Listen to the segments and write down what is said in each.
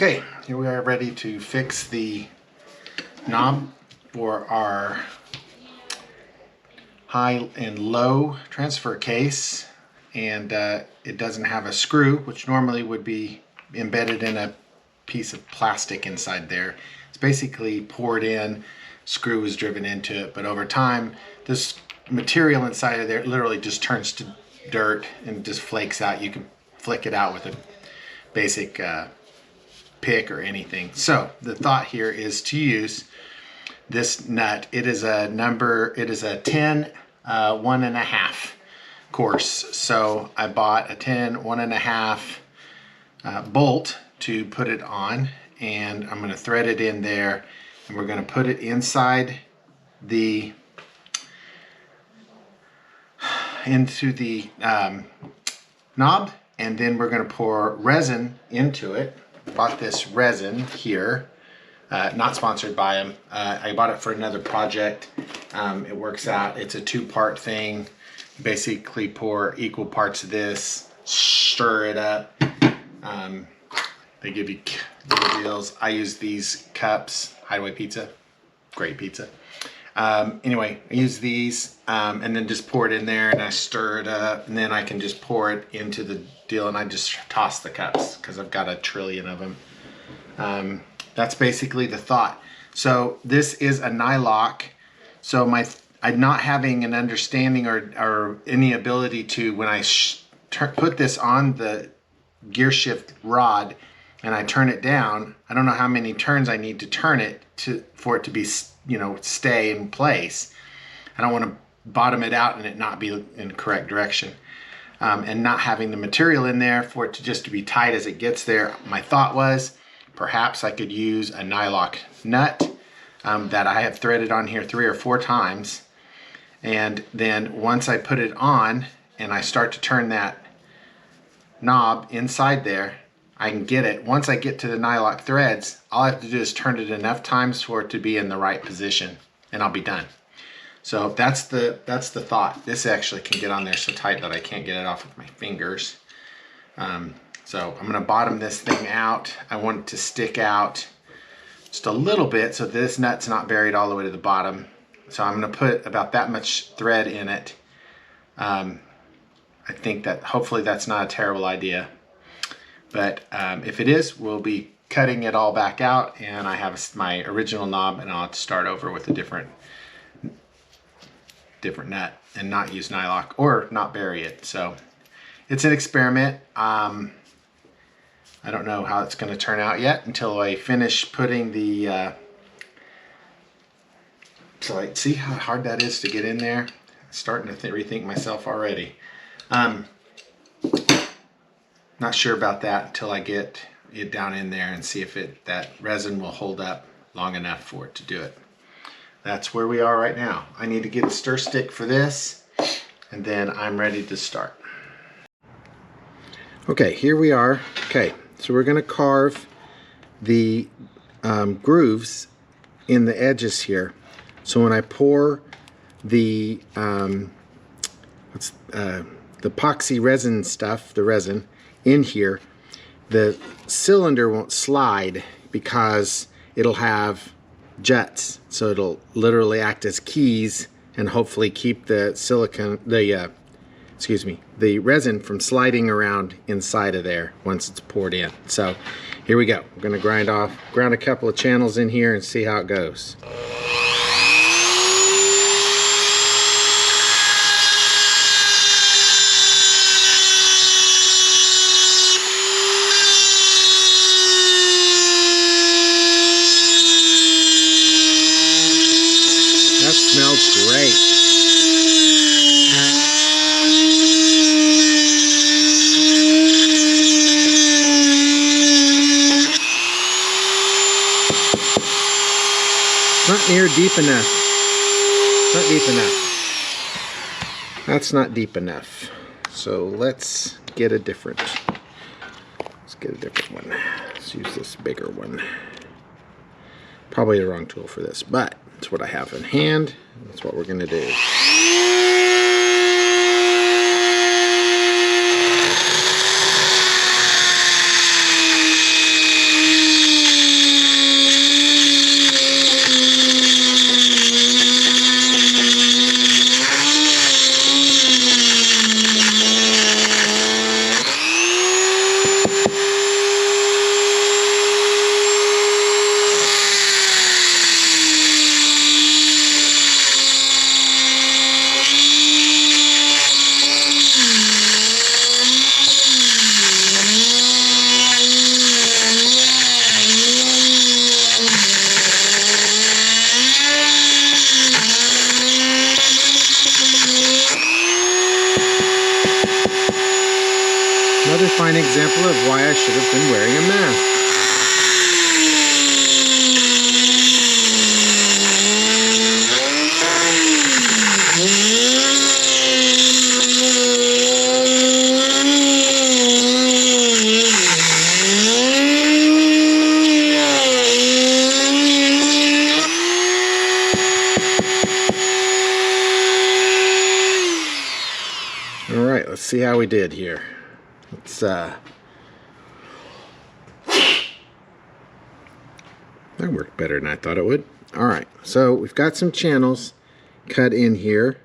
Okay, here we are ready to fix the knob for our high and low transfer case, and it doesn't have a screw, which normally would be embedded in a piece of plastic inside there. It's basically poured in, screw is driven into it, but over time this material inside of there literally just turns to dirt and just flakes out. You can flick it out with a basic pick or anything. So the thought here is to use this nut. It is a 10 1.5 course. So I bought a 10 1.5 bolt to put it on, and I'm going to thread it in there, and we're going to put it inside the knob, and then we're going to pour resin into it. Bought this resin here, not sponsored by them. I bought it for another project. It works out. It's a two-part thing. Basically pour equal parts of this, stir it up. They give you little deals. I use these cups, Hideaway Pizza, great pizza. Anyway, I use these and then just pour it in there, and I stir it up, and then I can just pour it into the deal, and I just toss the cups because I've got a trillion of them. That's basically the thought. So this is a nylock. So I'm not having an understanding or any ability to, when I put this on the gear shift rod and I turn it down, I don't know how many turns I need to turn it for it to be, stay in place. I don't want to bottom it out and it not be in the correct direction. And not having the material in there for it to just be tight as it gets there. My thought was perhaps I could use a nylock nut that I have threaded on here 3 or 4 times. And then once I put it on and I start to turn that knob inside there, I can get it. Once I get to the nylock threads, all I have to do is turn it enough times for it to be in the right position, and I'll be done. So that's the thought. This actually can get on there so tight that I can't get it off with my fingers. So I'm gonna bottom this thing out. I want it to stick out just a little bit so this nut's not buried all the way to the bottom. So I'm gonna put about that much thread in it. I think that hopefully that's not a terrible idea. But if it is, we'll be cutting it all back out, and I have my original knob, and I'll have to start over with a different nut and not use nylock or not bury it. So it's an experiment. I don't know how it's going to turn out yet until I finish putting the so I see how hard that is to get in there. I'm starting to rethink myself already. Not sure about that until I get it down in there and see if that resin will hold up long enough for it to do it. That's where we are right now. I need to get a stir stick for this, and then I'm ready to start. Okay, here we are. Okay, so we're going to carve the grooves in the edges here. So when I pour the epoxy resin stuff, the resin, in here, the cylinder won't slide because it'll have juts, so it'll literally act as keys and hopefully keep the the resin from sliding around inside of there once it's poured in. So here we go. We're going to grind a couple of channels in here and see how it goes. That smells great. Not near deep enough. Not deep enough. That's not deep enough. So let's get a different. Let's get a different one. Let's use this bigger one. Probably the wrong tool for this, but it's what I have in hand. That's what we're going to do. fine example of why I should have been wearing a mask. All right, let's see how we did here. Let's that worked better than I thought it would. All right, so we've got some channels cut in here.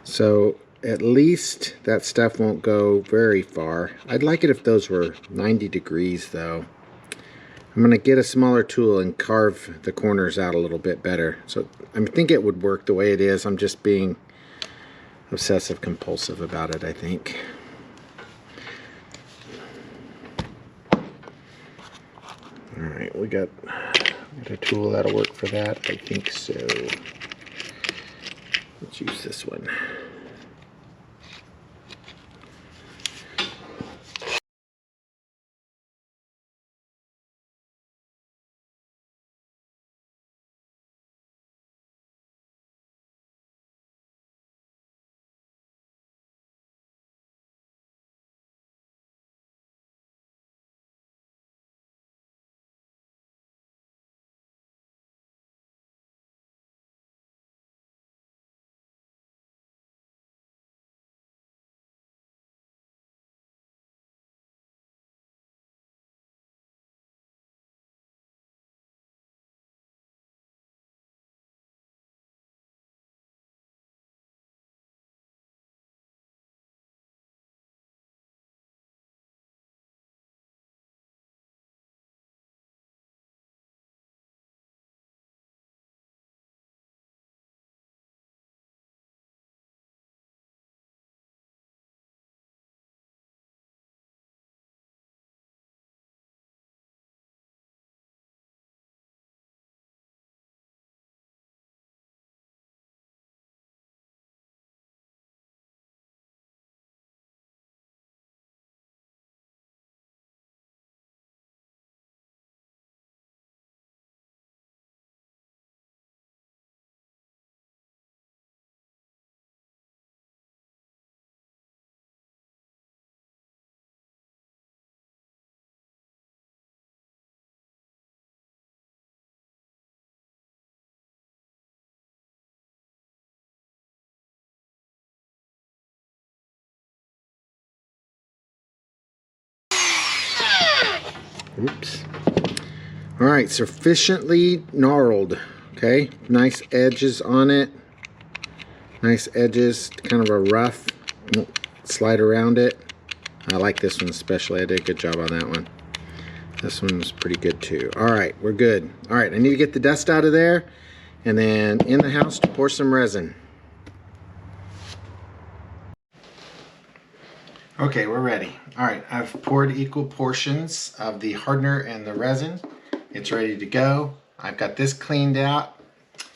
So at least that stuff won't go very far. I'd like it if those were 90 degrees though. I'm gonna get a smaller tool and carve the corners out a little bit better. So I think it would work the way it is. I'm just being obsessive compulsive about it, I think. All right, we got a tool that'll work for that. I think so. Let's use this one. Oops. All right, sufficiently gnarled. Okay, nice edges on it. Nice edges, kind of a rough, slide around it. I like this one especially. I did a good job on that one. This one was pretty good too. All right, we're good. All right, I need to get the dust out of there and then in the house to pour some resin. Okay, we're ready. All right, I've poured equal portions of the hardener and the resin. It's ready to go. I've got this cleaned out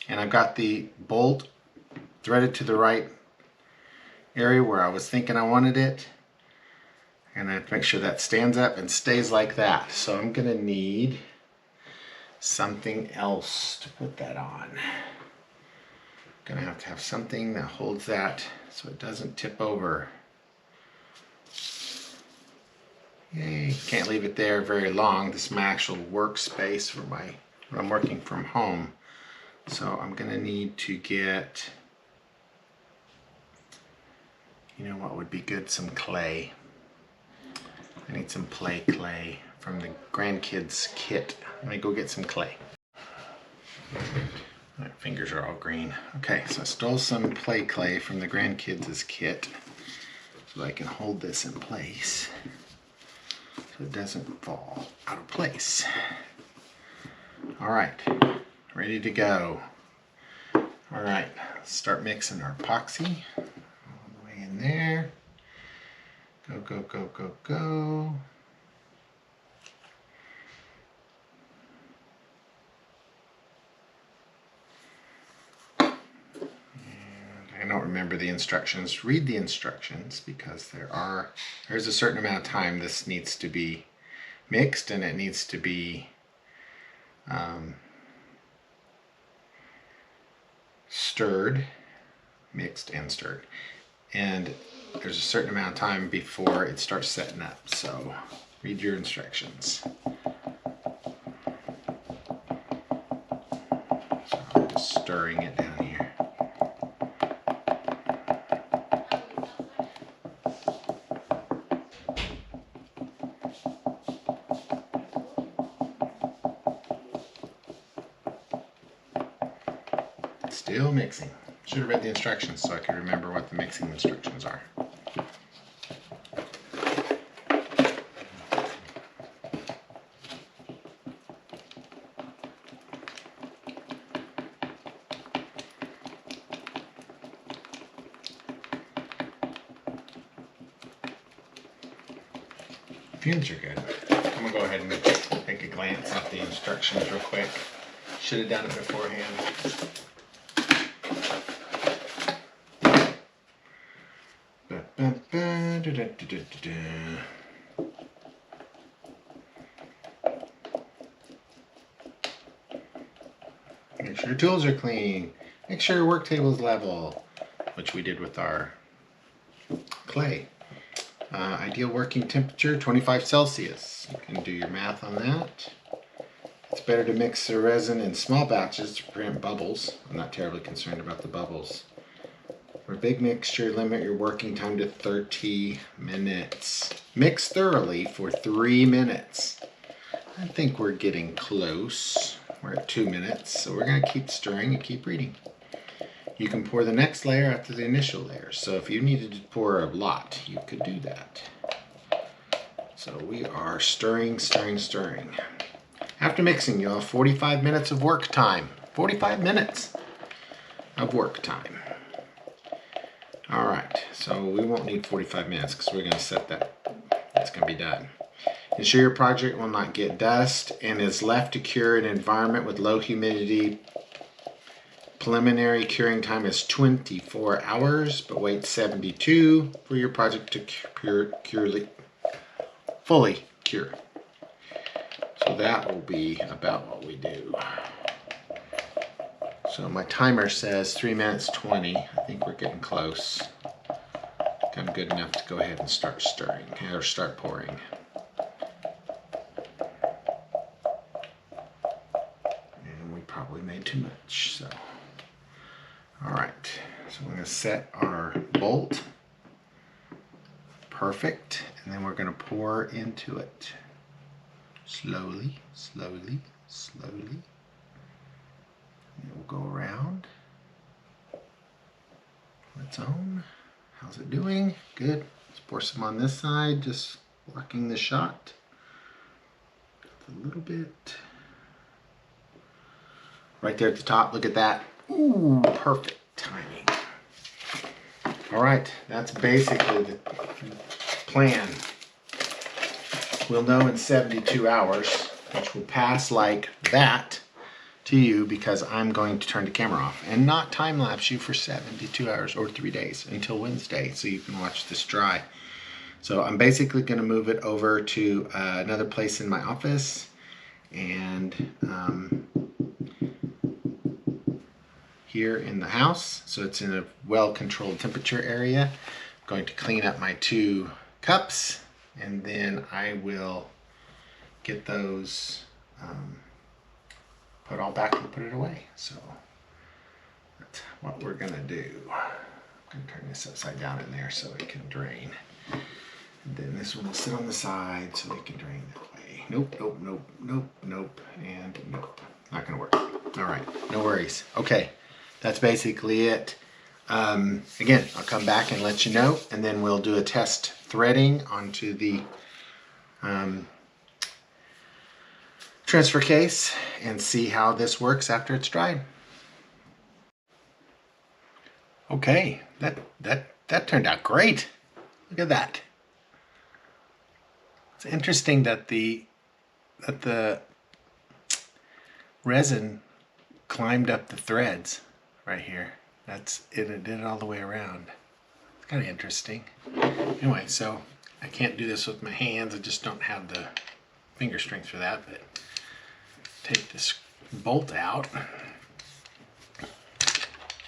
and I've got the bolt threaded to the right area where I was thinking I wanted it. And I have to make sure that stands up and stays like that. So I'm gonna need something else to put that on. Gonna have to have something that holds that so it doesn't tip over. Yay, can't leave it there very long. This is my actual workspace for when I'm working from home. So I'm gonna need to get, you know what would be good? Some clay. I need some play clay from the grandkids kit. Let me go get some clay. My fingers are all green. Okay, so I stole some play clay from the grandkids' kit so I can hold this in place so it doesn't fall out of place. All right, ready to go. All right, let's start mixing our epoxy. All the way in there. Go, go, go, go, go. And don't remember the instructions, read the instructions, because there's a certain amount of time this needs to be mixed, and it needs to be stirred, mixed and stirred. And there's a certain amount of time before it starts setting up. So read your instructions. So I'm just stirring it down here. Still mixing. Should have read the instructions so I could remember what the mixing instructions are. Fumes are good. I'm gonna go ahead and take a glance at the instructions real quick. Should have done it beforehand. Make sure your tools are clean. Make sure your work table is level, which we did with our clay. Ideal working temperature, 25 Celsius. You can do your math on that. It's better to mix the resin in small batches to prevent bubbles. I'm not terribly concerned about the bubbles. For a big mixture, limit your working time to 30 minutes. Mix thoroughly for 3 minutes. I think we're getting close. We're at 2 minutes, so we're going to keep stirring and keep reading. You can pour the next layer after the initial layer. So if you needed to pour a lot, you could do that. So we are stirring, stirring, stirring. After mixing, you'll have 45 minutes of work time. 45 minutes of work time. All right, so we won't need 45 minutes because we're going to set that. It's going to be done. Ensure your project will not get dust and is left to cure in an environment with low humidity. Preliminary curing time is 24 hours, but wait 72 for your project to fully cure. So that will be about what we do. So my timer says 3 minutes 20. I think we're getting close. I'm good enough to go ahead and start stirring, or start pouring. And we probably made too much, so. All right, so we're going to set our bolt. Perfect. And then we're going to pour into it. Slowly, slowly, slowly. And we'll go around. Its own. How's it doing? Good. Let's pour some on this side, just blocking the shot. A little bit. Right there at the top, look at that. Ooh, perfect timing. All right, that's basically the plan. We'll know in 72 hours, which will pass like that to you because I'm going to turn the camera off and not time lapse you for 72 hours or 3 days until Wednesday so you can watch this dry. So I'm basically going to move it over to another place in my office and here in the house, so it's in a well-controlled temperature area. I'm going to clean up my 2 cups and then I will get those put all back and put it away. So that's what we're gonna do. I'm gonna turn this upside down in there so it can drain. And then this one will sit on the side so it can drain that way. Nope, nope, nope, nope, nope, and nope. Not gonna work. All right, no worries. Okay, that's basically it. Again, I'll come back and let you know, and then we'll do a test threading onto the transfer case and see how this works after it's dried. Okay, that turned out great. Look at that. It's interesting that the resin climbed up the threads right here. That's it. It did it all the way around. It's kind of interesting. Anyway, so I can't do this with my hands. I just don't have the finger strength for that. But take this bolt out.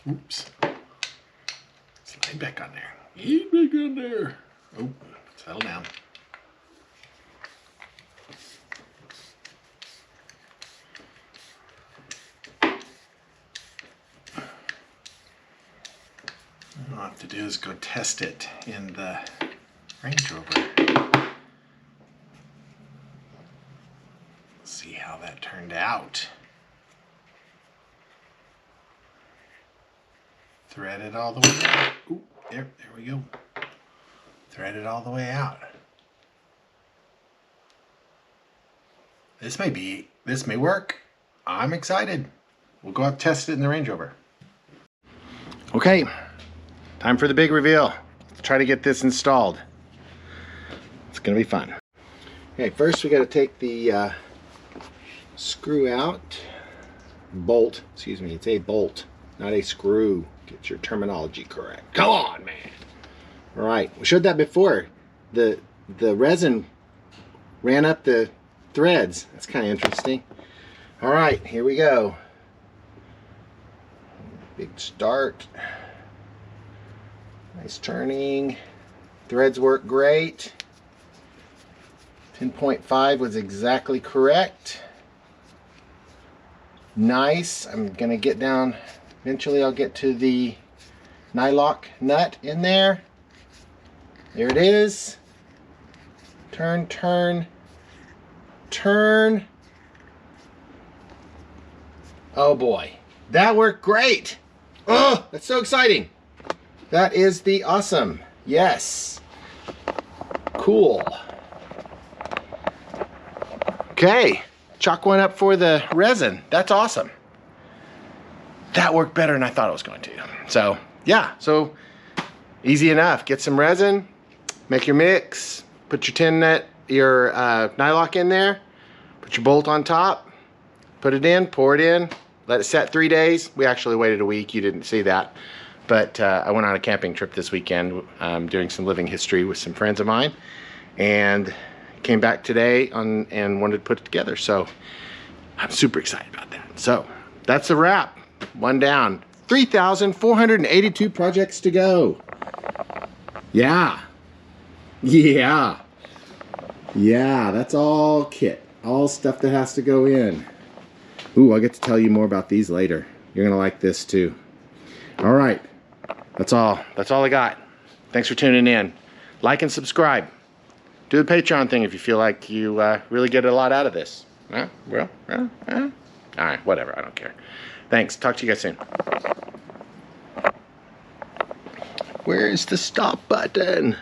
Oops. Slide back on there. Get back on there. Oh, settle down. All I have to do is go test it in the Range Rover. See how that turned out. Thread it all the way out. Ooh, there we go. Thread it all the way out. This may work. I'm excited. We'll go out and test it in the Range Rover. Okay, time for the big reveal. Let's try to get this installed. It's gonna be fun. Okay, first we gotta take the screw out. Bolt, excuse me, it's a bolt, not a screw. Get your terminology correct. Come on, man. All right, we showed that before. The resin ran up the threads. That's kind of interesting. All right, here we go. Big start. Nice turning. Threads work great. 10.5 was exactly correct. Nice. I'm gonna get down. Eventually I'll get to the nylock nut in there. There it is. Turn, turn, turn. Oh boy, that worked great. Oh, that's so exciting. That is the awesome. Yes. Cool. Okay, chalk one up for the resin. That's awesome. That worked better than I thought it was going to. So yeah, so easy enough. Get some resin, make your mix, put your your nylock in there, put your bolt on top, put it in, pour it in, let it set 3 days. We actually waited a week, you didn't see that. But I went on a camping trip this weekend, doing some living history with some friends of mine, and came back today and wanted to put it together. So I'm super excited about that. So that's a wrap. One down. 3,482 projects to go. Yeah. Yeah. Yeah, that's all kit. All stuff that has to go in. Ooh, I'll get to tell you more about these later. You're gonna like this too. All right. That's all I got. Thanks for tuning in. Like and subscribe. Do the Patreon thing if you feel like you really get a lot out of this. All right, whatever, I don't care. Thanks, talk to you guys soon. Where is the stop button?